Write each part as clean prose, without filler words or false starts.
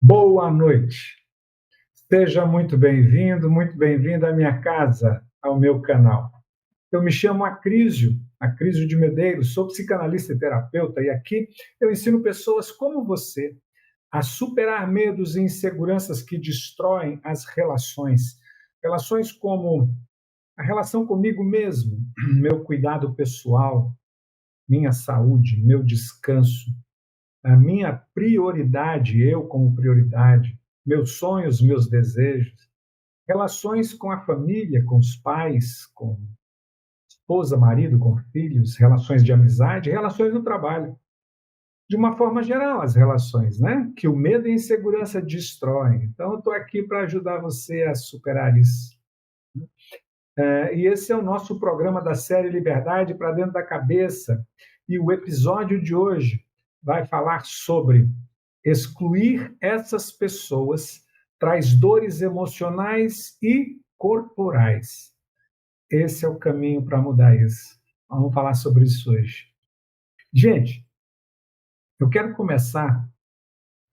Boa noite. Seja muito bem-vindo à minha casa, ao meu canal. Eu me chamo Acrísio de Medeiros, sou psicanalista e terapeuta e aqui eu ensino pessoas como você a superar medos e inseguranças que destroem as relações. Relações como a relação comigo mesmo, meu cuidado pessoal, minha saúde, meu descanso, a minha prioridade, eu como prioridade, meus sonhos, meus desejos, relações com a família, com os pais, com esposa, marido, com filhos, relações de amizade, relações no trabalho. De uma forma geral, as relações, né? Que o medo e a insegurança destroem. Então, eu estou aqui para ajudar você a superar isso. E esse é o nosso programa da série Liberdade para Dentro da Cabeça. E o episódio de hoje vai falar sobre excluir essas pessoas traz dores emocionais e corporais. Esse é o caminho para mudar isso. Vamos falar sobre isso hoje. Gente, eu quero começar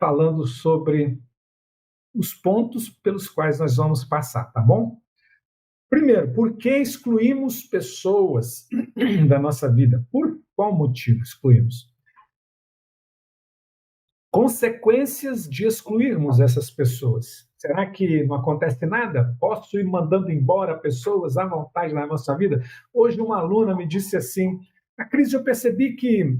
falando sobre os pontos pelos quais nós vamos passar, tá bom? Primeiro, por que excluímos pessoas da nossa vida? Por qual motivo excluímos? Consequências de excluirmos essas pessoas. Será que não acontece nada? Posso ir mandando embora pessoas à vontade na nossa vida? Hoje uma aluna me disse assim, a Cris, eu percebi que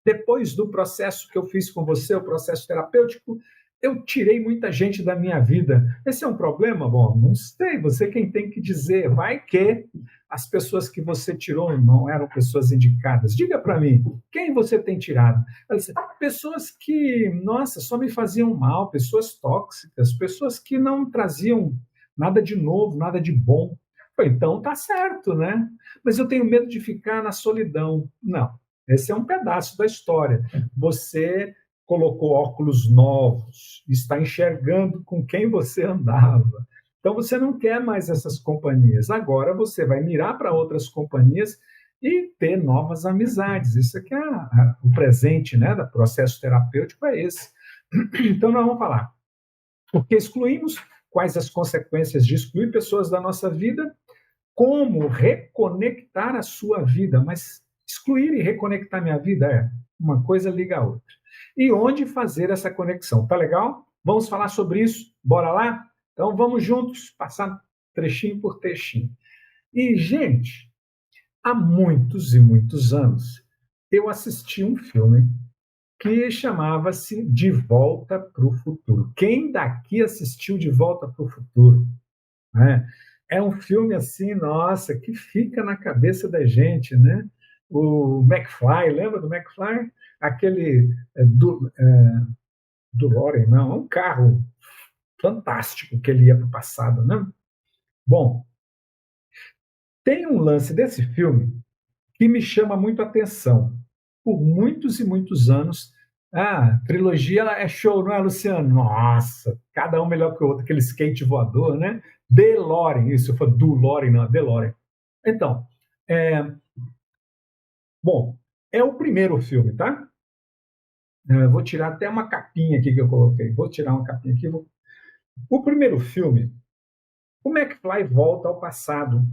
depois do processo que eu fiz com você, o processo terapêutico, eu tirei muita gente da minha vida. Esse é um problema? Bom, não sei, você quem tem que dizer. Vai que as pessoas que você tirou não eram pessoas indicadas. Diga para mim, quem você tem tirado? Ela disse, pessoas que, nossa, só me faziam mal, pessoas tóxicas, pessoas que não traziam nada de novo, nada de bom. Então tá certo, né? Mas eu tenho medo de ficar na solidão. Não, esse é um pedaço da história. Você colocou óculos novos, está enxergando com quem você andava. Então você não quer mais essas companhias. Agora você vai mirar para outras companhias e ter novas amizades. Isso aqui é o presente, né, do processo terapêutico é esse. Então nós vamos falar. Porque excluímos, quais as consequências de excluir pessoas da nossa vida, como reconectar a sua vida, mas excluir e reconectar minha vida uma coisa liga a outra. E onde fazer essa conexão? Tá legal? Vamos falar sobre isso? Bora lá? Então vamos juntos, passar trechinho por trechinho. E, gente, há muitos e muitos anos, eu assisti um filme que chamava-se De Volta para o Futuro. Quem daqui assistiu De Volta para o Futuro? Né? É um filme assim, nossa, que fica na cabeça da gente, né? O McFly, lembra do McFly? Aquele DeLorean, não, é um carro fantástico que ele ia para o passado, né? Bom, tem um lance desse filme que me chama muito a atenção. Por muitos e muitos anos, a trilogia ela é show, não é, Luciano? Nossa, cada um melhor que o outro, aquele skate voador, né? DeLorean, isso, eu falei do Loren, não, DeLorean. Então, bom, é o primeiro filme, tá? Eu vou tirar até uma capinha aqui que eu coloquei. Vou tirar uma capinha aqui. O primeiro filme, o McFly volta ao passado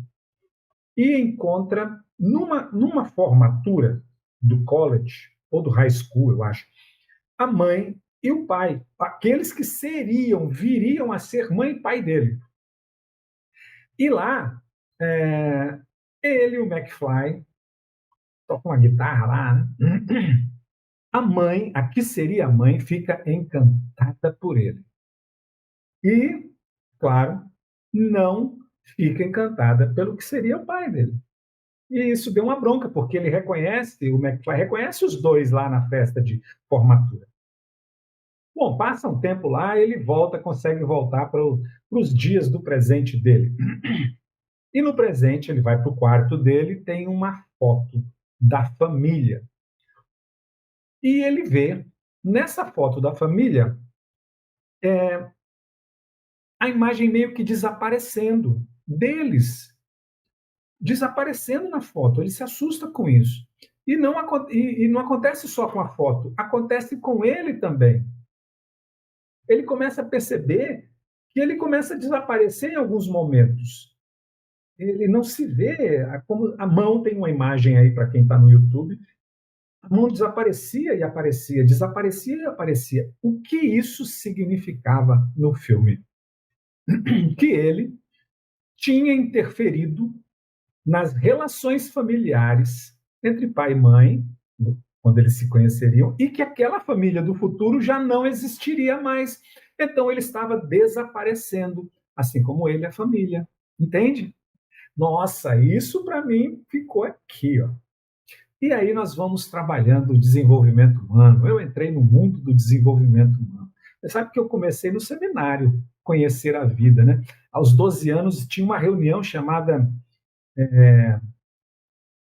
e encontra, numa formatura do college, ou do high school, eu acho, a mãe e o pai, aqueles que viriam a ser mãe e pai dele. E lá, ele e o McFly tocam uma guitarra lá, né? A mãe, a que seria a mãe, fica encantada por ele. E, claro, não fica encantada pelo que seria o pai dele. E isso deu uma bronca, porque ele reconhece, o McFly reconhece os dois lá na festa de formatura. Bom, passa um tempo lá, ele volta, consegue voltar para os dias do presente dele. E no presente, ele vai para o quarto dele e tem uma foto da família. E ele vê, nessa foto da família, a imagem meio que desaparecendo deles, desaparecendo na foto. Ele se assusta com isso. E não acontece só com a foto, acontece com ele também. ele começa a perceber que ele começa a desaparecer em alguns momentos. Ele não se vê, como a mão tem uma imagem aí para quem está no YouTube, a mão desaparecia e aparecia, desaparecia e aparecia. O que isso significava no filme? Que ele tinha interferido nas relações familiares entre pai e mãe, quando eles se conheceriam, e que aquela família do futuro já não existiria mais. Então ele estava desaparecendo, assim como ele, a família. Entende? Nossa, isso para mim ficou aqui, ó. E aí nós vamos trabalhando o desenvolvimento humano. Eu entrei no mundo do desenvolvimento humano. Você sabe que eu comecei no seminário, conhecer a vida, né? Aos 12 anos tinha uma reunião chamada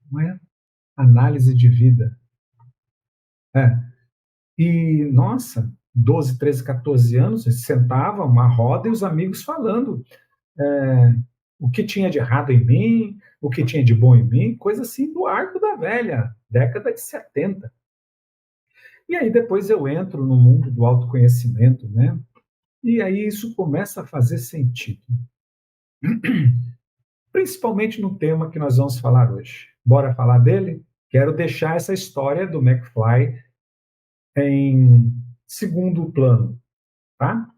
não é? Análise de vida. É. E, nossa, 12, 13, 14 anos, eles sentavam, uma roda e os amigos falando o que tinha de errado em mim, o que tinha de bom em mim, coisa assim do arco da velha, década de 70. E aí depois eu entro no mundo do autoconhecimento, né? E aí isso começa a fazer sentido, principalmente no tema que nós vamos falar hoje. Bora falar dele? Quero deixar essa história do McFly em segundo plano, tá?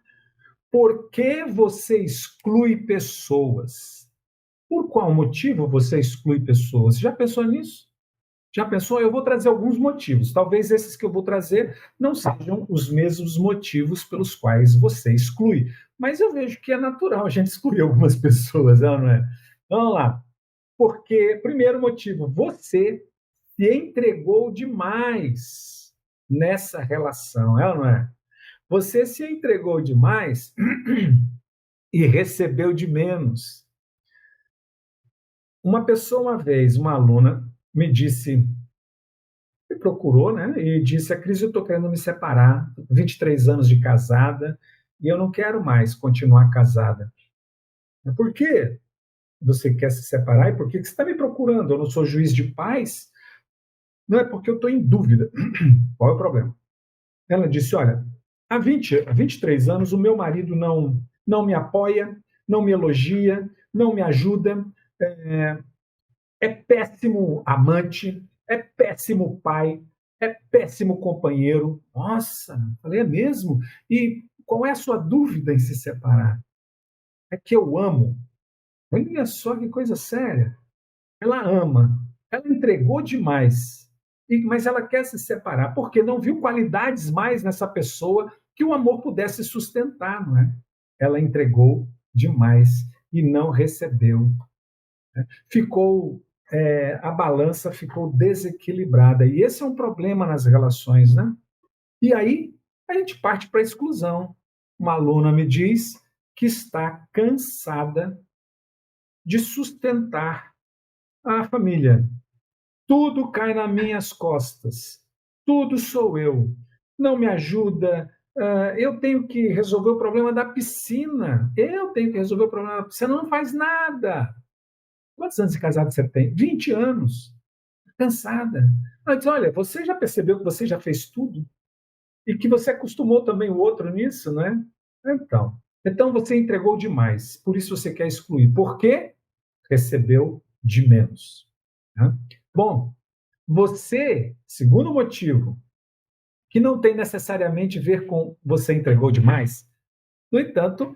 Por que você exclui pessoas? Por qual motivo você exclui pessoas? Já pensou nisso? Já pensou? Eu vou trazer alguns motivos. Talvez esses que eu vou trazer não sejam os mesmos motivos pelos quais você exclui. Mas eu vejo que é natural a gente excluir algumas pessoas, não é? Vamos lá. Porque, primeiro motivo, você se entregou demais nessa relação, é ou não é? Você se entregou demais e recebeu de menos. Uma pessoa, uma vez, uma aluna, me disse, me procurou, né? E disse: a Cris, eu estou querendo me separar, 23 anos de casada, e eu não quero mais continuar casada. Por que você quer se separar e por que você está me procurando? Eu não sou juiz de paz? Não, é porque eu estou em dúvida. Qual é o problema? Ela disse: olha, há 23 anos o meu marido não me apoia, não me elogia, não me ajuda, é, é péssimo amante, é péssimo pai, é péssimo companheiro. Nossa, falei, é mesmo? E qual é a sua dúvida em se separar? É que eu amo. Olha só que coisa séria. Ela ama, ela entregou demais, mas ela quer se separar porque não viu qualidades mais nessa pessoa que o amor pudesse sustentar, não é? Ela entregou demais e não recebeu. Ficou a balança ficou desequilibrada e esse é um problema nas relações, né? E aí a gente parte para a exclusão. Uma aluna me diz que está cansada de sustentar a família. Tudo cai nas minhas costas. Tudo sou eu. Não me ajuda. Eu tenho que resolver o problema da piscina. Eu tenho que resolver o problema da piscina. Não faz nada. Quantos anos de casado você tem? 20 anos. Cansada. Ela diz: olha, você já percebeu que você já fez tudo? E que você acostumou também o outro nisso, né? Então você entregou demais. Por isso você quer excluir. Por quê? Recebeu de menos. Né? Bom, você, segundo motivo, que não tem necessariamente a ver com você entregou demais, no entanto,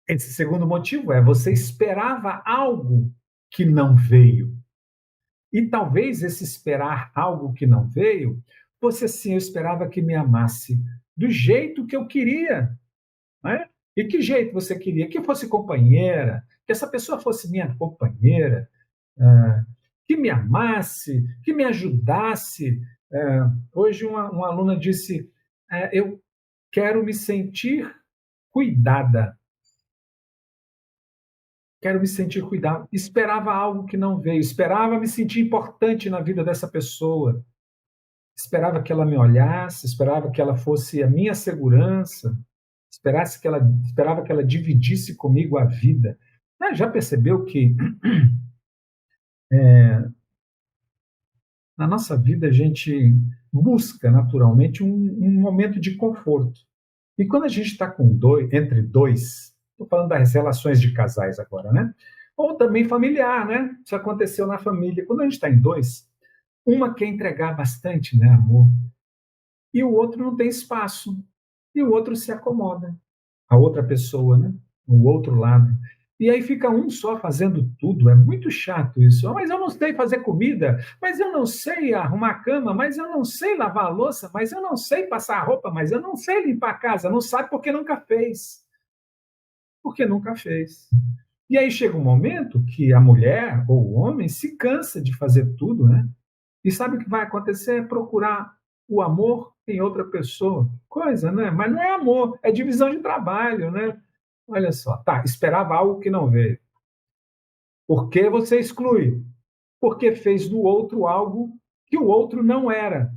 esse segundo motivo é você esperava algo que não veio. E talvez esse esperar algo que não veio, você sim, eu esperava que me amasse do jeito que eu queria. Né? E que jeito você queria? Que fosse companheira, que essa pessoa fosse minha companheira, que me amasse, que me ajudasse. Hoje uma aluna disse: eu quero me sentir cuidada. Quero me sentir cuidado. Esperava algo que não veio. Esperava me sentir importante na vida dessa pessoa. Esperava que ela me olhasse. Esperava que ela fosse a minha segurança. Esperava que ela dividisse comigo a vida. Já percebeu que na nossa vida a gente busca naturalmente um momento de conforto. E quando a gente está com dois, entre dois, estou falando das relações de casais agora, né? Ou também familiar, né? Isso aconteceu na família. Quando a gente está em dois, uma quer entregar bastante, né, amor? E o outro não tem espaço. E o outro se acomoda. A outra pessoa, né? O outro lado. E aí fica um só fazendo tudo. É muito chato isso. Mas eu não sei fazer comida, mas eu não sei arrumar a cama, mas eu não sei lavar a louça, mas eu não sei passar a roupa, mas eu não sei limpar a casa. Não sabe porque nunca fez. Porque nunca fez. E aí chega um momento que a mulher ou o homem se cansa de fazer tudo, né? E sabe o que vai acontecer? É procurar o amor em outra pessoa. Coisa, né? Mas não é amor, é divisão de trabalho, né? Olha só, tá, esperava algo que não veio. Por que você exclui? Porque fez do outro algo que o outro não era.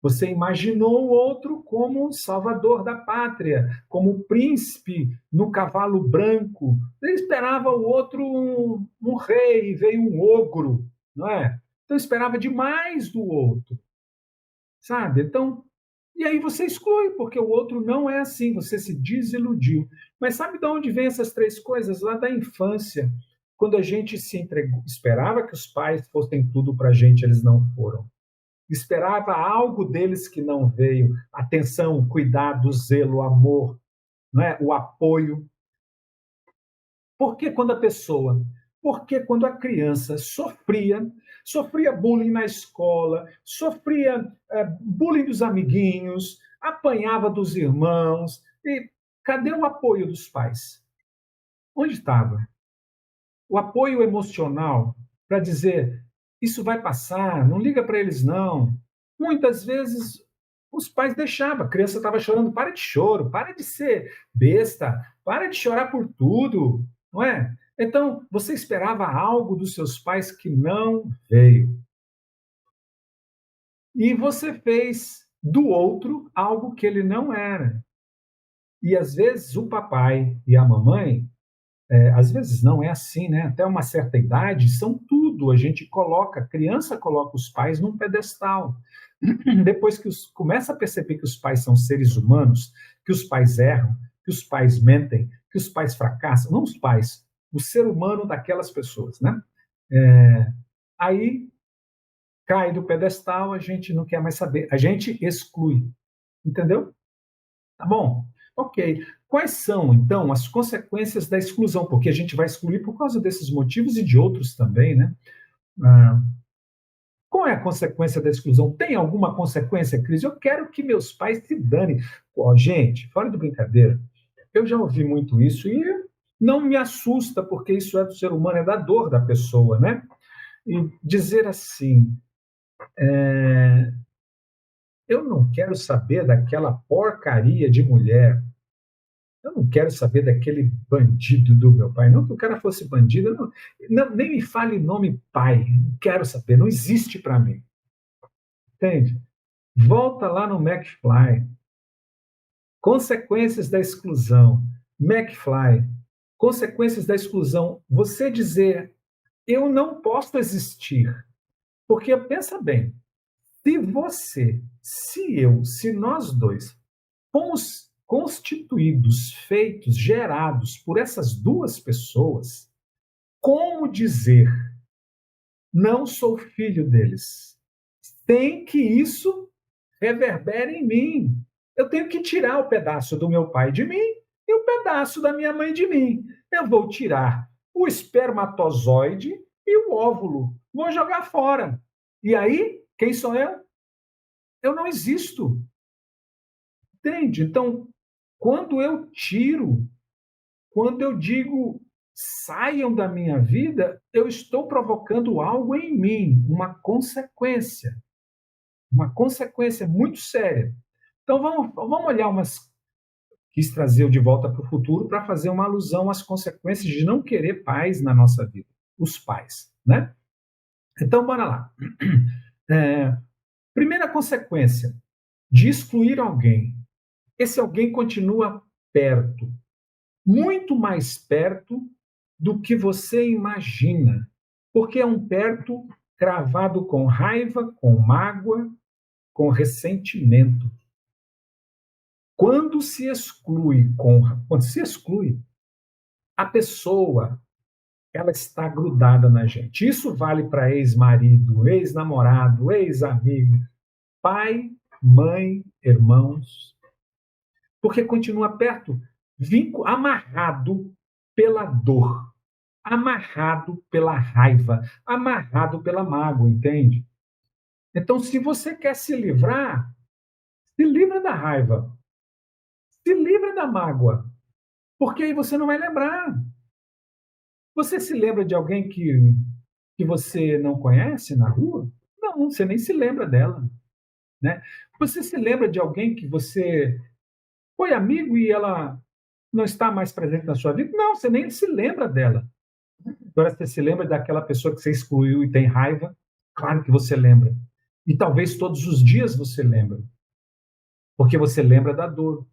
Você imaginou o outro como o salvador da pátria, como o príncipe no cavalo branco. Você esperava o outro um rei, veio um ogro, não é? Então esperava demais do outro, sabe? Então, e aí você exclui, porque o outro não é assim, você se desiludiu. Mas sabe de onde vem essas três coisas? Lá da infância, quando a gente se entregou, esperava que os pais fossem tudo para a gente, eles não foram. Esperava algo deles que não veio, atenção, cuidado, zelo, amor, não é? O apoio. Por que quando a pessoa, porque quando a criança sofria bullying na escola, sofria bullying dos amiguinhos, apanhava dos irmãos, e cadê o apoio dos pais? Onde estava? O apoio emocional para dizer isso vai passar, não liga para eles não. Muitas vezes os pais deixavam, a criança estava chorando, para de choro, para de ser besta, para de chorar por tudo, não é? Então, você esperava algo dos seus pais que não veio. E você fez do outro algo que ele não era. E às vezes o papai e a mamãe às vezes não é assim, né? Até uma certa idade, são tudo. A gente coloca, a criança coloca os pais num pedestal. Depois que começa a perceber que os pais são seres humanos, que os pais erram, que os pais mentem, que os pais fracassam, não os pais, o ser humano daquelas pessoas, né? É, aí cai do pedestal, a gente não quer mais saber, a gente exclui, entendeu? Tá bom? Ok. Quais são, então, as consequências da exclusão? Porque a gente vai excluir por causa desses motivos e de outros também, né? Ah, qual é a consequência da exclusão? Tem alguma consequência, Cris? Eu quero que meus pais se danem. Pô, gente, fora de brincadeira, eu já ouvi muito isso e não me assusta, porque isso é do ser humano, é da dor da pessoa, né? E dizer assim, eu não quero saber daquela porcaria de mulher. Eu não quero saber daquele bandido do meu pai. Não que o cara fosse bandido, nem me fale nome pai. Não quero saber, não existe para mim. Entende? Volta lá no McFly. Consequências da exclusão. McFly. Consequências da exclusão. Você dizer, eu não posso existir. Porque pensa bem, se você, se eu, se nós dois fomos constituídos, feitos, gerados por essas duas pessoas, como dizer não sou filho deles? Tem que isso reverbere em mim. Eu tenho que tirar o pedaço do meu pai de mim e o pedaço da minha mãe de mim. Eu vou tirar o espermatozoide e o óvulo. Vou jogar fora. E aí, quem sou eu? Eu não existo. Entende? Então, quando eu tiro, quando eu digo saiam da minha vida, eu estou provocando algo em mim, uma consequência muito séria. Então vamos olhar umas. Quis trazer o De Volta para o Futuro para fazer uma alusão às consequências de não querer pais na nossa vida, os pais, né? Então, bora lá. Primeira consequência de excluir alguém. Esse alguém continua perto, muito mais perto do que você imagina, porque é um perto cravado com raiva, com mágoa, com ressentimento. Quando se exclui, a pessoa ela está grudada na gente. Isso vale para ex-marido, ex-namorado, ex-amigo, pai, mãe, irmãos, porque continua perto, amarrado pela dor, amarrado pela raiva, amarrado pela mágoa, entende? Então, se você quer se livrar, se livra da raiva, se livra da mágoa, porque aí você não vai lembrar. Você se lembra de alguém que você não conhece na rua? Não, você nem se lembra dela, né? Você se lembra de alguém que você foi amigo e ela não está mais presente na sua vida? Não, você nem se lembra dela. Agora você se lembra daquela pessoa que você excluiu e tem raiva? Claro que você lembra. E talvez todos os dias você lembra, porque você lembra da dor.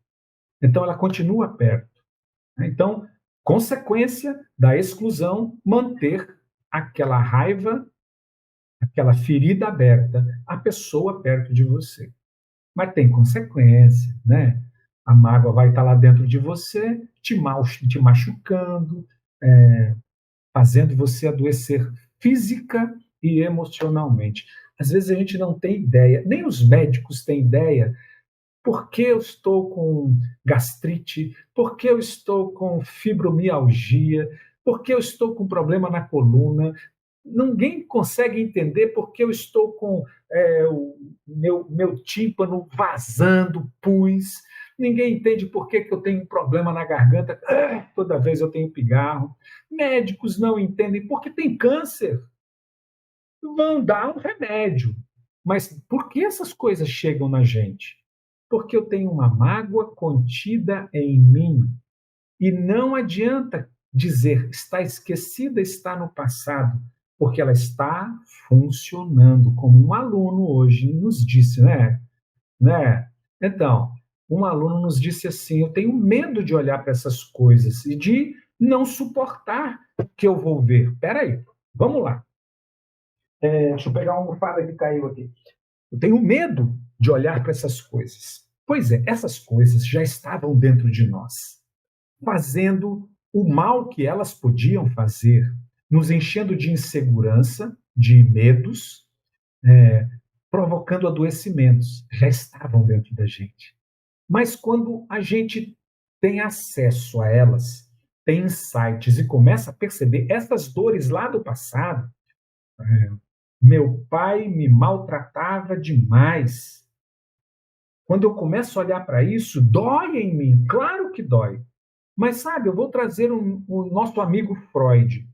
Então ela continua perto, né? Então, consequência da exclusão, manter aquela raiva, aquela ferida aberta, a pessoa perto de você. Mas tem consequência, né? A mágoa vai estar lá dentro de você, te machucando, fazendo você adoecer física e emocionalmente. Às vezes a gente não tem ideia, nem os médicos têm ideia, por que eu estou com gastrite, por que eu estou com fibromialgia, por que eu estou com problema na coluna. Ninguém consegue entender por que eu estou com o meu tímpano vazando pus. Ninguém entende por que eu tenho um problema na garganta. Toda vez eu tenho pigarro. Médicos não entendem porque tem câncer. Vão dar um remédio. Mas por que essas coisas chegam na gente? Porque eu tenho uma mágoa contida em mim. E não adianta dizer está esquecida, está no passado, porque ela está funcionando, como um aluno hoje nos disse, né? Então, um aluno nos disse assim: eu tenho medo de olhar para essas coisas e de não suportar o que eu vou ver. Espera aí, vamos lá. Deixa eu pegar uma almofada que caiu aqui. Eu tenho medo de olhar para essas coisas. Pois é, essas coisas já estavam dentro de nós, fazendo o mal que elas podiam fazer, nos enchendo de insegurança, de medos, provocando adoecimentos. Já estavam dentro da gente. Mas quando a gente tem acesso a elas, tem insights e começa a perceber essas dores lá do passado, meu pai me maltratava demais. Quando eu começo a olhar para isso, dói em mim, claro que dói. Mas sabe, eu vou trazer o nosso amigo Freud.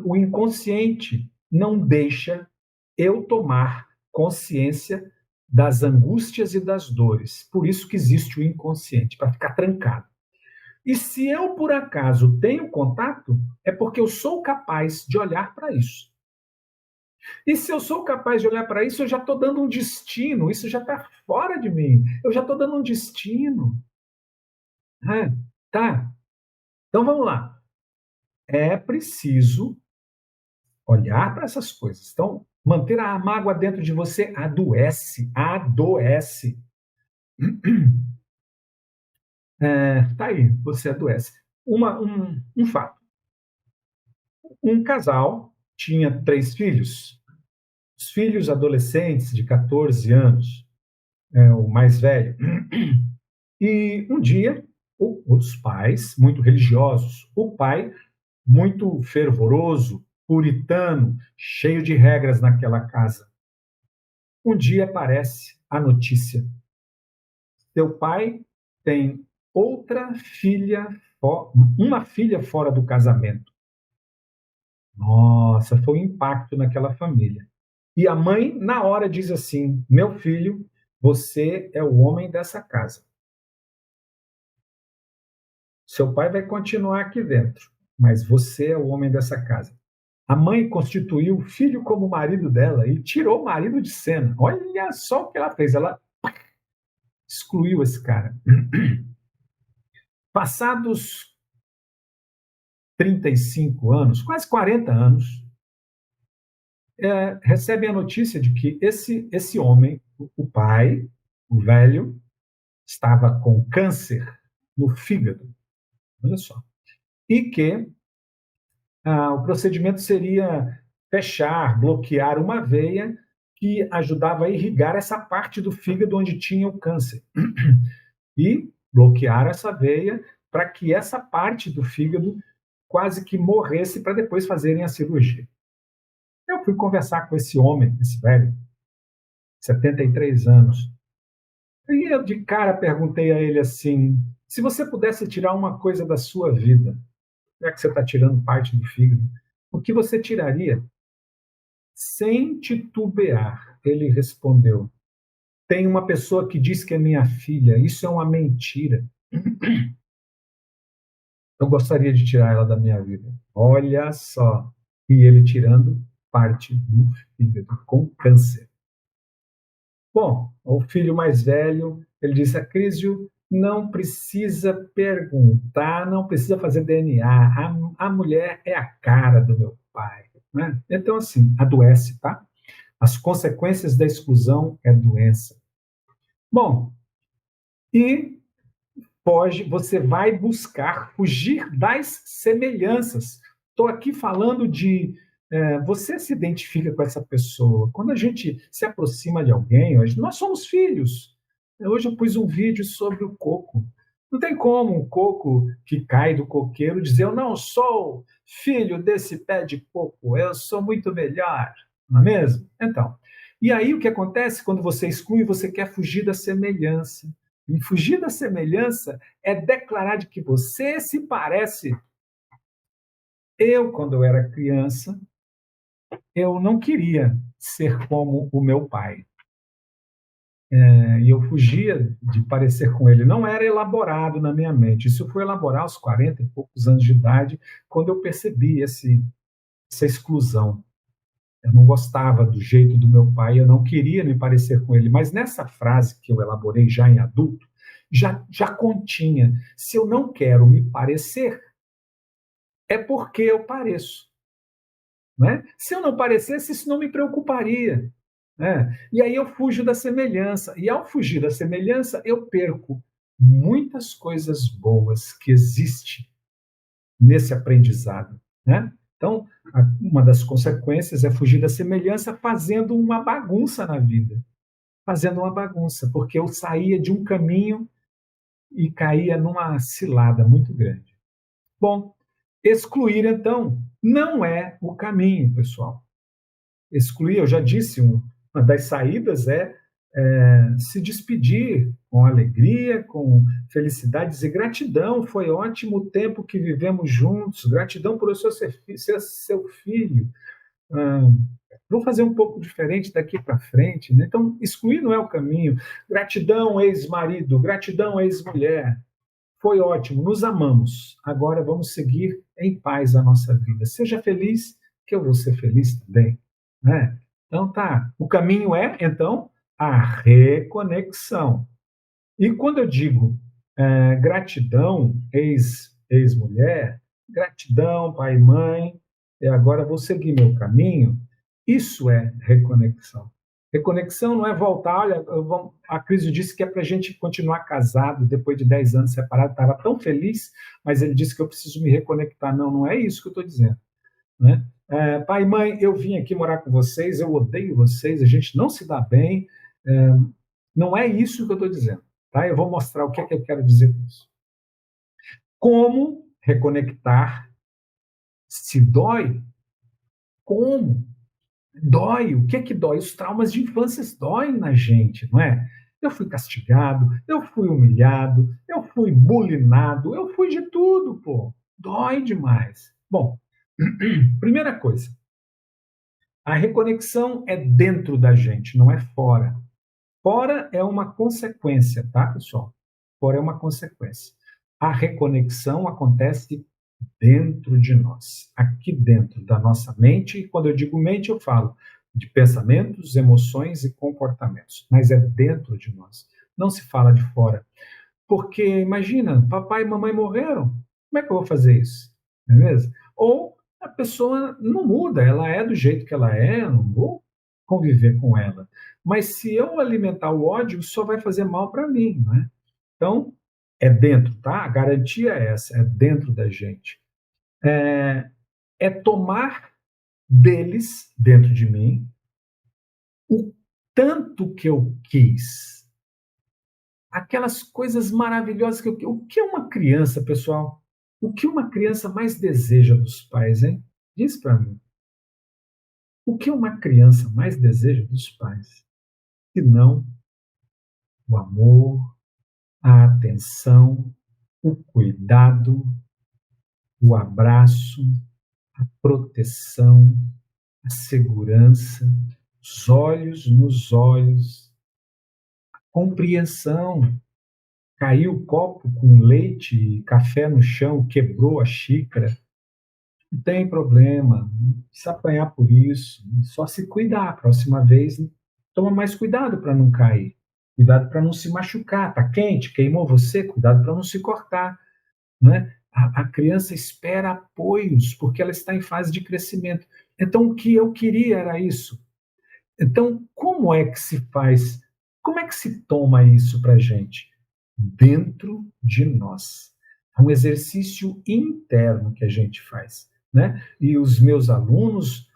O inconsciente não deixa eu tomar consciência das angústias e das dores. Por isso que existe o inconsciente, para ficar trancado. E se eu, por acaso, tenho contato, é porque eu sou capaz de olhar para isso. E se eu sou capaz de olhar para isso, eu já estou dando um destino, isso já está fora de mim. Eu já estou dando um destino. Tá? Então vamos lá. É preciso olhar para essas coisas. Então, manter a mágoa dentro de você adoece, adoece. Tá aí, você adoece. Um fato. Um casal tinha 3 filhos. Os filhos adolescentes de 14 anos, o mais velho. E um dia, os pais, muito religiosos, o pai, muito fervoroso, puritano, cheio de regras naquela casa. Um dia aparece a notícia: seu pai tem outra filha, uma filha fora do casamento. Nossa, foi um impacto naquela família. E a mãe, na hora, diz assim: meu filho, você é o homem dessa casa. Seu pai vai continuar aqui dentro, mas você é o homem dessa casa. A mãe constituiu o filho como marido dela e tirou o marido de cena. Olha só o que ela fez. Ela excluiu esse cara. Passados 35 anos, quase 40 anos, recebem a notícia de que esse homem, o pai, o velho, estava com câncer no fígado, olha só, e que o procedimento seria fechar, bloquear uma veia que ajudava a irrigar essa parte do fígado onde tinha o câncer. E bloquear essa veia para que essa parte do fígado quase que morresse para depois fazerem a cirurgia. Eu fui conversar com esse homem, esse velho, 73 anos, e eu de cara perguntei a ele assim: se você pudesse tirar uma coisa da sua vida, já que você está tirando parte do fígado, o que você tiraria? Sem titubear, ele respondeu: tem uma pessoa que diz que é minha filha, isso é uma mentira. Eu gostaria de tirar ela da minha vida. Olha só. E ele tirando parte do fígado com câncer. Bom, o filho mais velho, ele disse: Acrísio, não precisa perguntar, não precisa fazer DNA. A mulher é a cara do meu pai. Né? Então, assim, adoece, tá? As consequências da exclusão é doença. Bom, e foge, você vai buscar fugir das semelhanças. Estou aqui falando de você se identifica com essa pessoa. Quando a gente se aproxima de alguém, hoje, nós somos filhos. Hoje eu pus um vídeo sobre o coco. Não tem como um coco que cai do coqueiro dizer: eu não sou filho desse pé de coco, eu sou muito melhor. Não é mesmo? Então, e aí o que acontece quando você exclui, você quer fugir da semelhança. E fugir da semelhança é declarar de que você se parece. Eu, quando eu era criança, eu não queria ser como o meu pai. E eu fugia de parecer com ele. Não era elaborado na minha mente. Isso foi elaborar aos 40 e poucos anos de idade, quando eu percebi essa exclusão. Eu não gostava do jeito do meu pai, eu não queria me parecer com ele. Mas nessa frase que eu elaborei já em adulto, já continha: se eu não quero me parecer, é porque eu pareço. Né? Se eu não parecesse, isso não me preocuparia. Né? E aí eu fujo da semelhança. E ao fugir da semelhança, eu perco muitas coisas boas que existem nesse aprendizado. Né? Então, uma das consequências é fugir da semelhança fazendo uma bagunça na vida. Fazendo uma bagunça, porque eu saía de um caminho e caía numa cilada muito grande. Bom, excluir, então, não é o caminho, pessoal. Excluir, eu já disse, uma das saídas é se despedir com alegria, com felicidade, dizer gratidão, foi ótimo o tempo que vivemos juntos, gratidão por eu ser seu filho. Ah, vou fazer um pouco diferente daqui para frente. Né? Então, excluir não é o caminho. Gratidão, ex-marido, gratidão, ex-mulher. Foi ótimo, nos amamos. Agora vamos seguir em paz a nossa vida. Seja feliz, que eu vou ser feliz também. Né? Então tá. O caminho é, então, a reconexão. E quando eu digo gratidão, ex-mulher, gratidão, pai e mãe, e agora vou seguir meu caminho, isso é reconexão. Reconexão não é voltar, olha, a Cris disse que é para a gente continuar casado depois de 10 anos separado, estava tão feliz, mas ele disse que eu preciso me reconectar. Não, não é isso que eu estou dizendo. Né? Pai e mãe, eu vim aqui morar com vocês, eu odeio vocês, a gente não se dá bem, não é isso que eu estou dizendo. Tá? Eu vou mostrar o que é que eu quero dizer com isso. Como reconectar se dói? Como? Dói. O que é que dói? Os traumas de infância doem na gente, não é? Eu fui castigado, eu fui humilhado, eu fui bulinado, eu fui de tudo, pô. Dói demais. Bom, primeira coisa, a reconexão é dentro da gente, não é fora. Fora é uma consequência, tá, pessoal? Fora é uma consequência. A reconexão acontece dentro de nós, aqui dentro da nossa mente. E quando eu digo mente, eu falo de pensamentos, emoções e comportamentos, mas é dentro de nós. Não se fala de fora. Porque, imagina, papai e mamãe morreram, como é que eu vou fazer isso? Não é mesmo? Ou a pessoa não muda, ela é do jeito que ela é, eu não vou conviver com ela. Mas se eu alimentar o ódio, só vai fazer mal para mim, não é? Então, é dentro, tá? A garantia é essa, é dentro da gente. É tomar deles, dentro de mim, o tanto que eu quis. Aquelas coisas maravilhosas que eu. O que é uma criança, pessoal? O que uma criança mais deseja dos pais, hein? Diz para mim. O que uma criança mais deseja dos pais? Se não o amor, a atenção, o cuidado, o abraço, a proteção, a segurança, os olhos nos olhos, compreensão. Caiu o copo com leite e café no chão, quebrou a xícara. Não tem problema, não precisa apanhar por isso. Só se cuidar. A próxima vez, toma mais cuidado para não cair. Cuidado para não se machucar. Está quente, queimou você, cuidado para não se cortar. Né? A criança espera apoios, porque ela está em fase de crescimento. Então, o que eu queria era isso. Então, como é que se faz? Como é que se toma isso para a gente? Dentro de nós. É um exercício interno que a gente faz. Né? E os meus alunos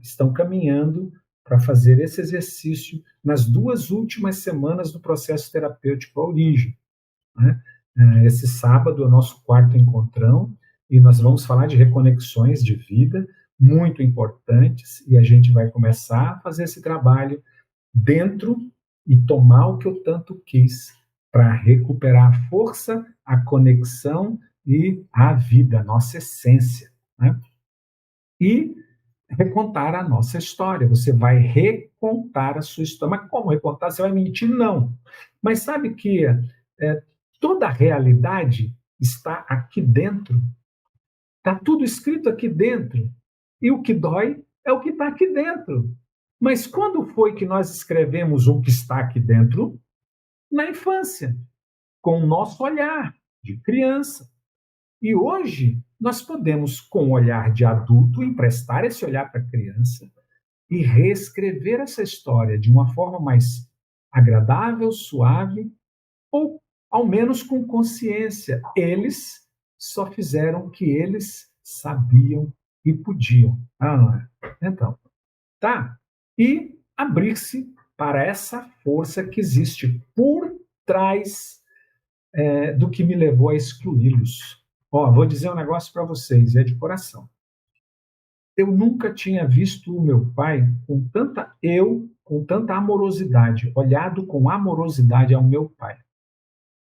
estão caminhando para fazer esse exercício nas 2 últimas semanas do processo terapêutico à origem. Né? Esse sábado é o nosso quarto encontrão e nós vamos falar de reconexões de vida muito importantes e a gente vai começar a fazer esse trabalho dentro e tomar o que eu tanto quis para recuperar a força, a conexão e a vida, a nossa essência. Né? E recontar a nossa história. Você vai recontar a sua história. Mas como recontar? Você vai mentir? Não. Mas sabe que toda a realidade está aqui dentro. Está tudo escrito aqui dentro. E o que dói é o que está aqui dentro. Mas quando foi que nós escrevemos o que está aqui dentro? Na infância, com o nosso olhar de criança. E hoje nós podemos, com o olhar de adulto, emprestar esse olhar para a criança e reescrever essa história de uma forma mais agradável, suave, ou ao menos com consciência. Eles só fizeram o que eles sabiam e podiam. Ah, não é? Então, tá? E abrir-se para essa força que existe por trás do que me levou a excluí-los. Ó, vou dizer um negócio para vocês, é de coração. Eu nunca tinha visto o meu pai com tanta amorosidade, olhado com amorosidade ao meu pai,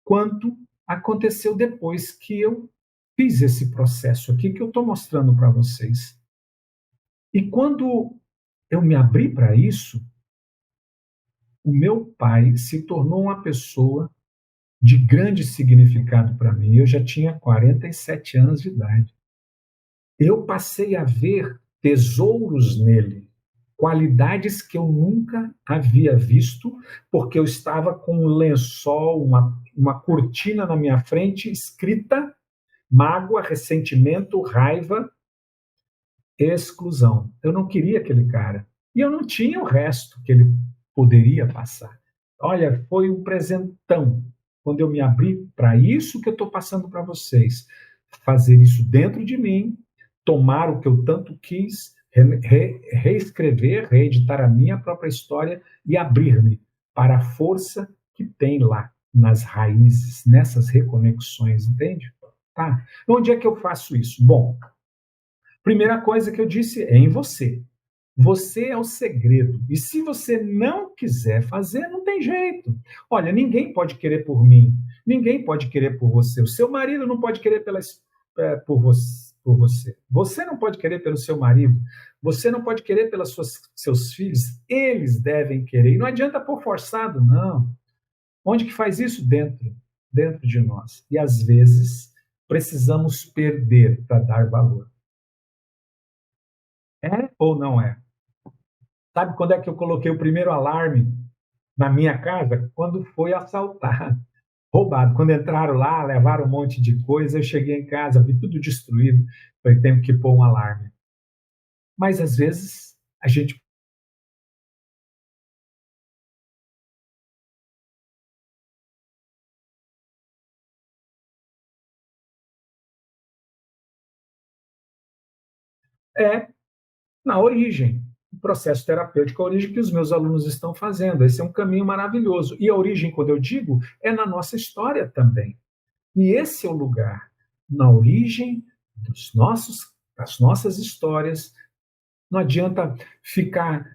quanto aconteceu depois que eu fiz esse processo aqui que eu estou mostrando para vocês. E quando eu me abri para isso, o meu pai se tornou uma pessoa de grande significado para mim. Eu já tinha 47 anos de idade. Eu passei a ver tesouros nele, qualidades que eu nunca havia visto, porque eu estava com um lençol, uma cortina na minha frente, escrita mágoa, ressentimento, raiva, exclusão. Eu não queria aquele cara. E eu não tinha o resto que ele poderia passar. Olha, foi um presentão quando eu me abri para isso que eu estou passando para vocês. Fazer isso dentro de mim, tomar o que eu tanto quis, reescrever, reeditar a minha própria história e abrir-me para a força que tem lá nas raízes, nessas reconexões, entende? Tá? Onde é que eu faço isso? Bom, primeira coisa que eu disse é em você. Você é o segredo. E se você não quiser fazer, não tem jeito. Olha, ninguém pode querer por mim. Ninguém pode querer por você. O seu marido não pode querer por você. Você não pode querer pelo seu marido. Você não pode querer pelos seus filhos. Eles devem querer. E não adianta pôr forçado, não. Onde que faz isso? Dentro de nós. E às vezes precisamos perder para dar valor. É ou não é? Sabe quando é que eu coloquei o primeiro alarme na minha casa? Quando foi assaltado, roubado. Quando entraram lá, levaram um monte de coisa, eu cheguei em casa, vi tudo destruído, falei, tenho que pôr um alarme. Mas às vezes a gente é na origem. O processo terapêutico é a origem que os meus alunos estão fazendo. Esse é um caminho maravilhoso. E a origem, quando eu digo, é na nossa história também. E esse é o lugar, na origem das nossas histórias. Não adianta ficar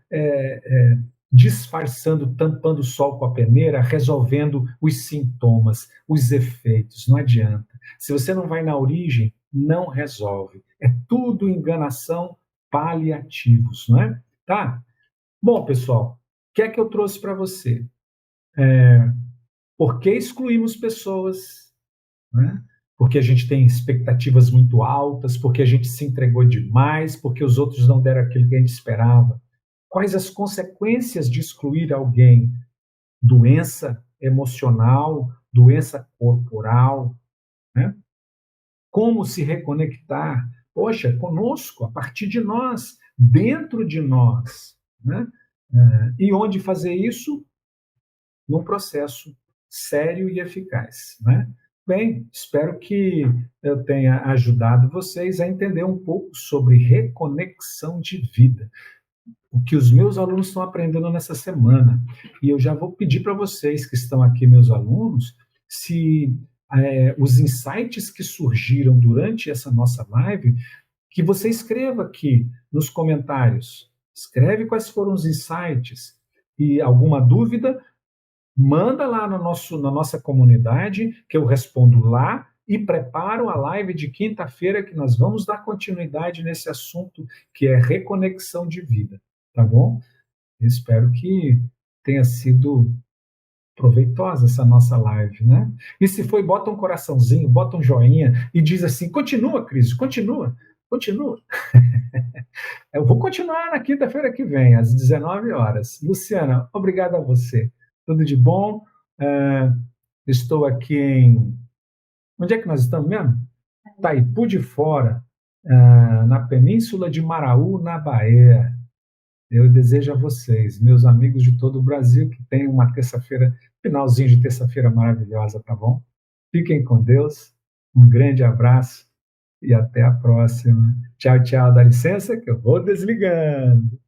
disfarçando, tampando o sol com a peneira, resolvendo os sintomas, os efeitos. Não adianta. Se você não vai na origem, não resolve. É tudo enganação, paliativos, não é? Tá? Bom, pessoal, o que é que eu trouxe para você? Por que excluímos pessoas? Né? Porque a gente tem expectativas muito altas, porque a gente se entregou demais, porque os outros não deram aquilo que a gente esperava. Quais as consequências de excluir alguém? Doença emocional, doença corporal, né? Como se reconectar? Poxa, conosco, a partir de nós, dentro de nós, né? E onde fazer isso? Num processo sério e eficaz, né? Bem, espero que eu tenha ajudado vocês a entender um pouco sobre reconexão de vida, o que os meus alunos estão aprendendo nessa semana. E eu já vou pedir para vocês que estão aqui, meus alunos, se os insights que surgiram durante essa nossa live, que você escreva aqui nos comentários. Escreve quais foram os insights e alguma dúvida, manda lá na nossa comunidade, que eu respondo lá e preparo a live de quinta-feira, que nós vamos dar continuidade nesse assunto, que é reconexão de vida, tá bom? Eu espero que tenha sido proveitosa essa nossa live, né? E se foi, bota um coraçãozinho, bota um joinha e diz assim: continua, Cris, continua, continua. Eu vou continuar na quinta-feira que vem, às 19 horas. Luciana, obrigado a você. Tudo de bom. É, estou aqui em. Onde é que nós estamos mesmo? Taipu de Fora, na Península de Maraú, na Bahia. Eu desejo a vocês, meus amigos de todo o Brasil, que tenham uma terça-feira, finalzinho de terça-feira maravilhosa, tá bom? Fiquem com Deus. Um grande abraço e até a próxima. Tchau, tchau. Dá licença que eu vou desligando.